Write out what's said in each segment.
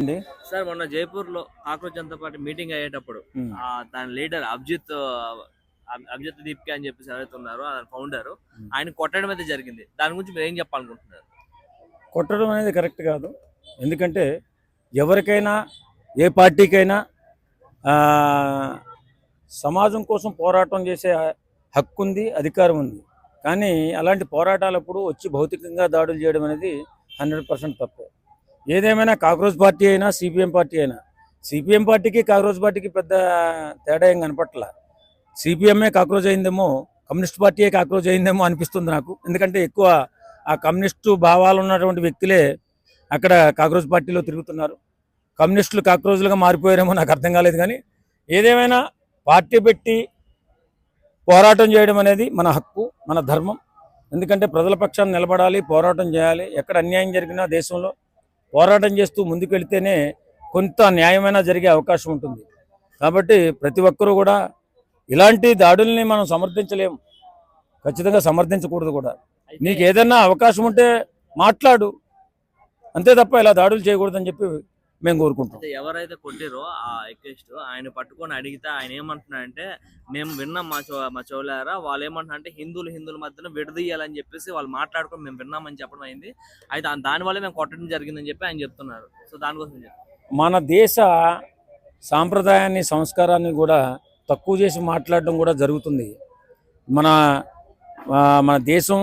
అండి. సార్ మొన్న జైపూర్‌లో cockroach Janata party meeting అయ్యేటప్పుడు హ్మ్. దాని లీడర్ అభిజిత్ దీప్కే అని చెప్పేసి ఎవరైతే ఉన్నారో ఆయన ఫౌండర్ హ్మ్. ఆయన కొట్టడం అయితే జరిగింది. దాని గురించి మీరు ఏం చెప్పాలనుకుంటున్నారు? కొట్టడం అనేది కరెక్ట్ కాదు. ఎందుకంటే ఎవరికైనా ఏ పార్టీకైనా ఆహ్, సమాజం కోసం పోరాటం చేసే హక్కుంది, అధికారం ఉంది. కానీ అలాంటి పోరాటాలప్పుడు వచ్చి భౌతికంగా దాడులు చేయడం అనేది 100% తప్పే. ఏదేమైనా కాక్రోచ్ పార్టీ అయినా, సిపిఎం పార్టీ అయినా, సిపిఎం పార్టీకి, కాక్రోచ్ పార్టీకి పెద్ద తేడా ఏం కనపట్ల. సిపిఎంఏ కాక్రోచ్ అయిందేమో, కమ్యూనిస్ట్ పార్టీయే కాక్రోచ్ అయిందేమో అనిపిస్తుంది నాకు. ఎందుకంటే ఎక్కువ ఆ కమ్యూనిస్టు భావాలు ఉన్నటువంటి వ్యక్తులే అక్కడ కాక్రోచ్ పార్టీలో తిరుగుతున్నారు. కమ్యూనిస్టులు కాక్రోచ్లుగా మారిపోయారేమో నాకు అర్థం కాలేదు. కానీ ఏదేమైనా పార్టీ పెట్టి పోరాటం చేయడం అనేది మన హక్కు, మన ధర్మం. ఎందుకంటే ప్రజల పక్షాన్ని నిలబడాలి, పోరాటం చేయాలి. ఎక్కడ అన్యాయం జరిగినా దేశంలో పోరాటం చేస్తూ ముందుకు వెళితేనే కొంత న్యాయమైనా జరిగే అవకాశం ఉంటుంది. కాబట్టి ప్రతి ఒక్కరూ కూడా ఇలాంటి దాడుల్ని మనం సమర్థించలేము, ఖచ్చితంగా సమర్థించకూడదు కూడా. అయితే నీకు ఏదైనా అవకాశం ఉంటే మాట్లాడు, అంతే తప్ప ఇలా దాడులు చేయకూడదని చెప్పి మేము కోరుకుంటాం. అయితే ఎవరైతే కొట్టిరో ఆ ఎక్కిస్ట్ ఆయన పట్టుకొని అడిగితే ఆయన ఏమంటున్నాడంటే, మేము విన్నాం మా చెవులారా, వాళ్ళు ఏమంటున్నారంటే హిందువుల మధ్యన విడదీయాలని చెప్పేసి వాళ్ళు మాట్లాడుకొని మేము విన్నామని చెప్పడం అయింది. అయితే దానివల్ల మేము కొట్టడం జరిగిందని చెప్పి ఆయన చెప్తున్నారు. సో దానికోసం మన దేశ సాంప్రదాయాన్ని, సంస్కారాన్ని కూడా తక్కువ చేసి మాట్లాడడం కూడా జరుగుతుంది. మన మన దేశం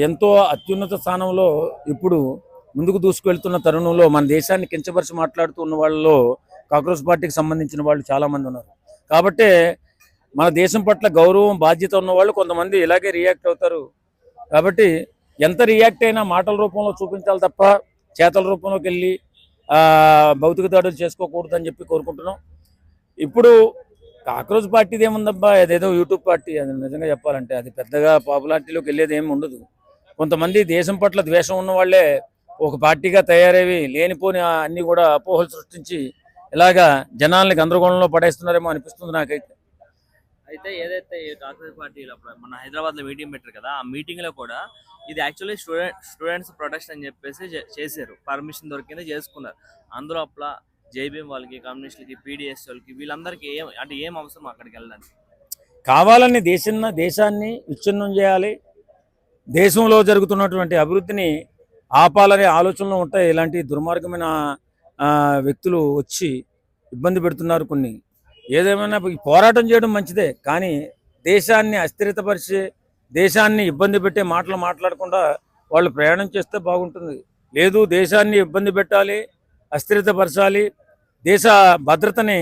ఎంతో అత్యున్నత స్థానంలో ఇప్పుడు ముందుకు దూసుకువెళ్తున్న తరుణంలో మన దేశాన్ని కించపరిచి మాట్లాడుతూ ఉన్న వాళ్ళలో కాంగ్రెస్ పార్టీకి సంబంధించిన వాళ్ళు చాలామంది ఉన్నారు. కాబట్టే మన దేశం పట్ల గౌరవం, బాధ్యత ఉన్న వాళ్ళు కొంతమంది ఇలాగే రియాక్ట్ అవుతారు. కాబట్టి ఎంత రియాక్ట్ అయినా మాటల రూపంలో చూపించాలి తప్ప చేతల రూపంలోకి వెళ్ళి భౌతిక దాడులు చేసుకోకూడదని చెప్పి కోరుకుంటున్నాం. ఇప్పుడు కాక్రోచ్ పార్టీది ఏముందబ్బా, అదేదో యూట్యూబ్ పార్టీ. అది నిజంగా చెప్పాలంటే అది పెద్దగా పాపులారిటీలోకి వెళ్ళేది ఏమి ఉండదు. కొంతమంది దేశం పట్ల ద్వేషం ఉన్న వాళ్ళే ఒక పార్టీగా తయారయ్యి లేనిపోని అన్ని కూడా అపోహలు సృష్టించి ఇలాగా జనాల్ని గందరగోళంలో పడేస్తున్నారేమో అనిపిస్తుంది నాకైతే. అయితే ఏదైతే కాంగ్రెస్ పార్టీలో మన హైదరాబాద్ లో మీటింగ్ పెట్టారు కదా, ఆ మీటింగ్ లో కూడా ఇది యాక్చువల్లీ స్టూడెంట్స్ ప్రొటెస్ట్ అని చెప్పేసి చేశారు. పర్మిషన్ దొరికింది, చేసుకున్నారు. అందులో అట్లా జేబీఎం వాళ్ళకి, కమ్యూనిస్టులకి, పీడిఎస్ వాళ్ళకి, వీళ్ళందరికీ ఏం అవసరం అక్కడికి వెళ్ళడానికి? కావాలని దేశాన్ని విచ్ఛిన్నం చేయాలి, దేశంలో జరుగుతున్నటువంటి అభివృద్ధిని ఆపాలనే ఆలోచనలో ఉంటాయి. ఇలాంటి దుర్మార్గమైన వ్యక్తులు వచ్చి ఇబ్బంది పెడుతున్నారు. కొన్ని ఏదేమైనా పోరాటం చేయడం మంచిదే, కానీ దేశాన్ని అస్థిరతపరిచే, దేశాన్ని ఇబ్బంది పెట్టే మాటలు మాట్లాడకుండా వాళ్ళు ప్రయాణం చేస్తే బాగుంటుంది. లేదు దేశాన్ని ఇబ్బంది పెట్టాలి, అస్థిరతపరచాలి, దేశ భద్రతని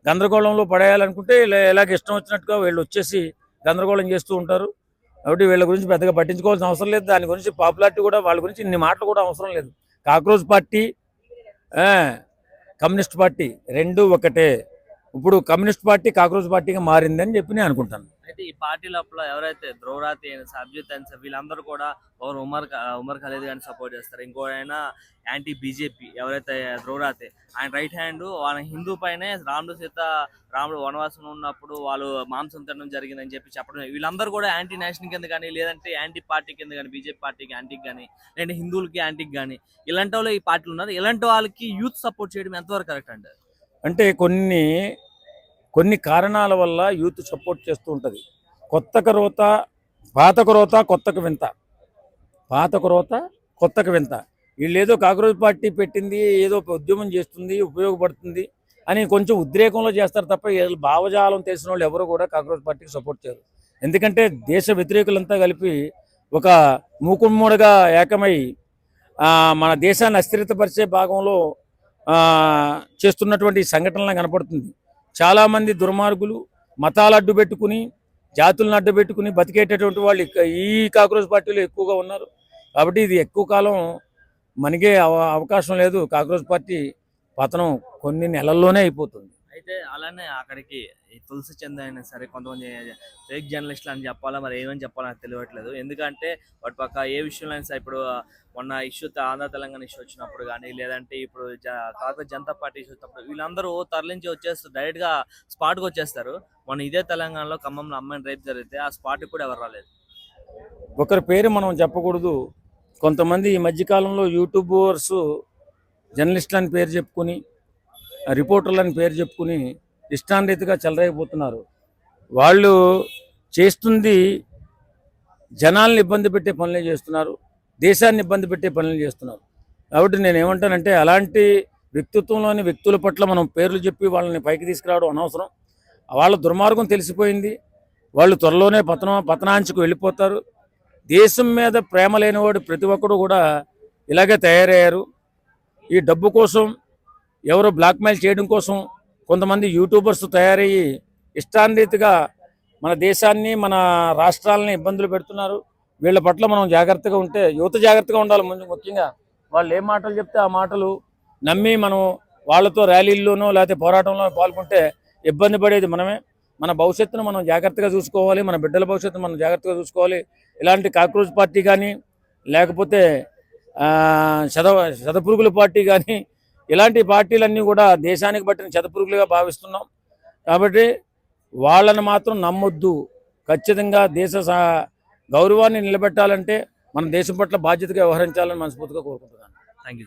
గందరగోళంలో పడేయాలనుకుంటే ఇలాగ ఇష్టం వచ్చినట్టుగా వీళ్ళు వచ్చేసి గందరగోళం చేస్తూ ఉంటారు. కాబట్టి వీళ్ళ గురించి పెద్దగా పట్టించుకోవాల్సిన అవసరం లేదు. దాని గురించి పాపులారిటీ కూడా, వాళ్ళ గురించి ఇన్ని మాటలు కూడా అవసరం లేదు. కాక్రోచ్ పార్టీ, కమ్యూనిస్ట్ పార్టీ రెండు ఒకటే. ఇప్పుడు కమ్యూనిస్ట్ పార్టీ కాక్రోచ్ పార్టీగా మారిందని చెప్పి నేను అనుకుంటాను. అయితే ఈ పార్టీ లోపల ఎవరైతే ధ్రువరాతి సబ్జిత్ అండ్ వీళ్ళందరూ కూడా ఒకరు ఉమర్ ఖలీద్ గారిని సపోర్ట్ చేస్తారు, ఇంకోటైనా యాంటీ బీజేపీ ఎవరైతే ధ్రువరాతి ఆయన రైట్ హ్యాండ్, వాళ్ళ హిందూ పైనే రాముడు వనవాసం ఉన్నప్పుడు వాళ్ళు మాంసం తినడం జరిగిందని చెప్పి చెప్పడం, వీళ్ళందరూ కూడా యాంటీ నేషన్ కింద కానీ, లేదంటే యాంటీ పార్టీ కింద కానీ, బీజేపీ పార్టీకి యాంటీకి కానీ, లేదంటే హిందువులకి యాంటీకి కానీ, ఇలాంటి వాళ్ళు ఈ పార్టీలు ఉన్నారు. ఇలాంటి వాళ్ళకి యూత్ సపోర్ట్ చేయడం ఎంతవరకు కరెక్ట్ అంటారు? అంటే కొన్ని కారణాల వల్ల యూత్ సపోర్ట్ చేస్తూ ఉంటుంది. కొత్తకు రోత, పాతకు రోత, కొత్తకు వింత, పాతకు రోత, కొత్తకు వింత. వీళ్ళు ఏదో కాక్రోచ్ పార్టీ పెట్టింది, ఏదో ఉద్యమం చేస్తుంది, ఉపయోగపడుతుంది అని కొంచెం ఉద్రేకంలో చేస్తారు తప్ప భావజాలం తెలిసిన వాళ్ళు ఎవరు కూడా కాక్రోచ్ పార్టీకి సపోర్ట్ చేయరు. ఎందుకంటే దేశ వ్యతిరేకులంతా కలిపి ఒక మూకుమ్మడిగా ఏకమై మన దేశాన్ని అస్థిరతపరిచే భాగంలో చేస్తున్నటువంటి సంఘటనలు కనపడుతుంది. చాలామంది దుర్మార్గులు మతాలు అడ్డు పెట్టుకుని, జాతులను అడ్డు పెట్టుకుని బతికేటటువంటి వాళ్ళు ఈ కాక్రోచ్ పార్టీలో ఎక్కువగా ఉన్నారు. కాబట్టి ఇది ఎక్కువ కాలం మనకే అవకాశం లేదు. కాక్రోచ్ పార్టీ పతనం కొన్ని నెలల్లోనే అయిపోతుంది. అయితే అలానే అక్కడికి తులసి చంద్ అయినా సరే, కొంతమంది ఫేక్ జర్నలిస్టులు అని చెప్పాలా, మరి ఏమని చెప్పాలో నాకు తెలియట్లేదు. ఎందుకంటే వాటి పక్క ఏ విషయంలో అయినా సరే, ఇప్పుడు మొన్న ఆంధ్ర తెలంగాణ ఇష్యూ వచ్చినప్పుడు కానీ, లేదంటే ఇప్పుడు కాంగ్రెస్ జనతా పార్టీ ఇష్యూ వచ్చినప్పుడు వీళ్ళందరూ తరలించి వచ్చేస్తారు, డైరెక్ట్గా స్పాట్కి వచ్చేస్తారు. మొన్న ఇదే తెలంగాణలో ఖమ్మంలో అమ్మాయిని రేప్ జరిగితే ఆ స్పాట్కి కూడా ఎవరు రాలేదు. ఒకరి పేరు మనం చెప్పకూడదు. కొంతమంది ఈ మధ్యకాలంలో యూట్యూబర్స్ జర్నలిస్టులని పేరు చెప్పుకొని రిపోర్టర్లని పేరు చెప్పుకొని ఇష్టాన్రీతిగా చెలరేగిపోతున్నారు. వాళ్ళు చేస్తుంది జనాల్ని ఇబ్బంది పెట్టే పనులే చేస్తున్నారు, దేశాన్ని ఇబ్బంది పెట్టే పనులు చేస్తున్నారు. కాబట్టి నేను ఏమంటానంటే అలాంటి వ్యక్తిత్వంలోని వ్యక్తుల పట్ల మనం పేర్లు చెప్పి వాళ్ళని పైకి తీసుకురావడం అనవసరం. వాళ్ళ దుర్మార్గం తెలిసిపోయింది. వాళ్ళు త్వరలోనే పతనాంచుకు వెళ్ళిపోతారు. దేశం మీద ప్రేమ లేనివాడు ప్రతి ఒక్కడు కూడా ఇలాగే తయారయ్యారు. ఈ డబ్బు కోసం ఎవరో బ్లాక్మెయిల్ చేయడం కోసం కొంతమంది యూట్యూబర్స్ తయారయ్యి ఇష్టాన్రీతిగా మన దేశాన్ని మన రాష్ట్రాలని ఇబ్బందులు పెడుతున్నారు. వీళ్ళ పట్ల మనం జాగ్రత్తగా ఉంటే, యువత జాగ్రత్తగా ఉండాలి. ముఖ్యంగా వాళ్ళు ఏ మాటలు చెప్తే ఆ మాటలు నమ్మి మనం వాళ్ళతో ర్యాలీల్లోనో లేకపోతే పోరాటంలో పాల్గొంటే ఇబ్బంది పడేది మనమే. మన భవిష్యత్తును మనం జాగ్రత్తగా చూసుకోవాలి, మన బిడ్డల భవిష్యత్తును మనం జాగ్రత్తగా చూసుకోవాలి. ఇలాంటి కాక్రోచ్ పార్టీ కానీ లేకపోతే శతపురుగుల పార్టీ కానీ ఇలాంటి పార్టీలన్నీ కూడా దేశానికి పట్టిన శతపురుగులుగా భావిస్తున్నాం. కాబట్టి వాళ్ళని మాత్రం నమ్మొద్దు. ఖచ్చితంగా దేశ గౌరవాన్ని నిలబెట్టాలంటే మన దేశం పట్ల బాధ్యతగా వ్యవహరించాలని మనస్ఫూర్తిగా కోరుకుంటున్నాను. Thank you.